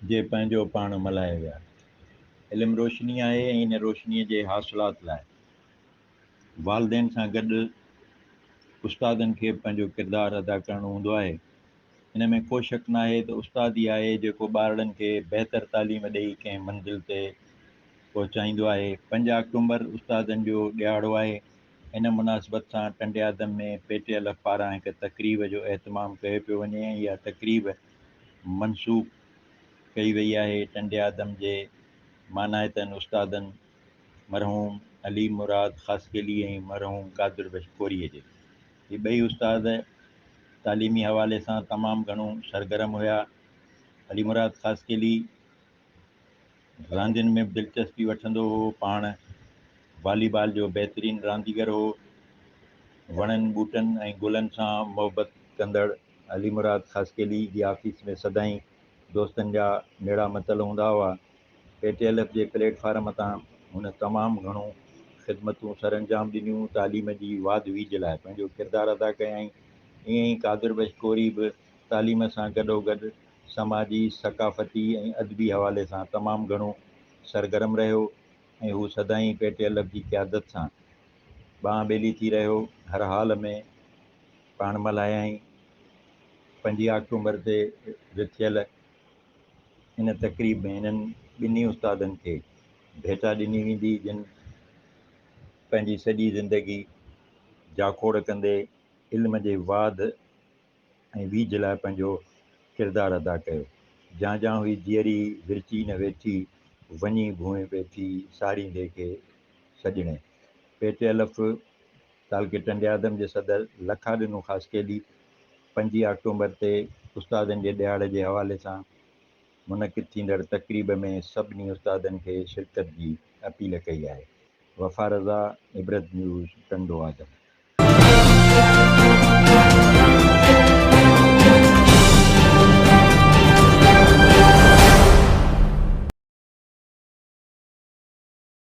जे पंहिंजो पाण मल्हाए विया। इल्मु रोशनी आहे ऐं इन रोशनीअ जे हासिलात लाइ वालदेन सां गॾु उस्तादनि खे पंहिंजो किरदारु अदा करणो हूंदो आहे। इन में को शक न आहे त उस्ताद ई आहे जेको ॿारनि खे बहितर तालीम ॾेई कंहिं मंज़िल ते पहुचाईंदो आहे। 5 अक्टूबर उस्तादनि जो ॾियारो आहे। इन मुनासिबत सां टंडे आदम में पेटीएल पारां हिकु तक़रीब जो एहतमाम कयो पियो वञे ऐं इहा तक़रीब मनसूख़ कई वई आहे टंडे आदम जे मानाइतनि उस्तादनि मरहूम अली मुराद ख़ासकेली ऐं मरहूम कादिर बशकोरीअ जे। ही ॿई उस्ताद तालीमी हवाले सां तमामु घणो सरगर्म हुया। अली मुराद ख़ासकेली रांदियुनि में बि दिलचस्पी वठंदो हो, पाण वॉलीबॉल जो बहितरीनु रांदीगर हो। वणनि ॿूटनि ऐं गुलनि सां मुहबत कंदड़ अली मुराद ख़ासकेली जी ऑफिस में सदाईं दोस्तनि जा नेड़ा मतल हूंदा हुआ। पेटीएलएफ जे प्लेटफार्म तां हुन तमामु घणो ख़िदमतूं सर अंजाम ॾिनियूं। तालीम जी वाध वीज लाइ पंहिंजो किरदारु अदा कयईं। ईअं ई कादिर बशकोरी बि तालीम सां गॾोगॾु समाजी, सक़ाफ़ती ऐं अदबी हवाले सां तमामु घणो सरगर्म रहियो ऐं हू सदाईं पेटीएलएफ जी क़यादत सां ॿांह ॿेली थी रहियो। हर हाल में पाण मल्हायईं। 5 अक्टूबर ते थियल इन तक़रीब में इन्हनि ॿिन्ही उस्तादनि खे भेटा ॾिनी वेंदी जिन पंहिंजी सॼी ज़िंदगी जाखोड़ कंदे इल्म जे वाध ऐं वीज लाइ पंहिंजो किरदारु अदा कयो। जां हुई जीअरी विरची न वेठी, वञी भूए वेठी साड़ींदे खे सॼणे। पेटीएलएफ तालके टंडे आदम जे सदर लखा ॾिनो ख़ासकेली 5 अक्टूबर ते उस्तादनि जे ॾियारे जे हवाले सां मुनक़िद थींदड़ तक़रीब में सभिनी उस्तादनि खे शिरकत जी अपील कई आहे। वफ़ा रज़ा, इबरत न्यूज़, टंडो आदम।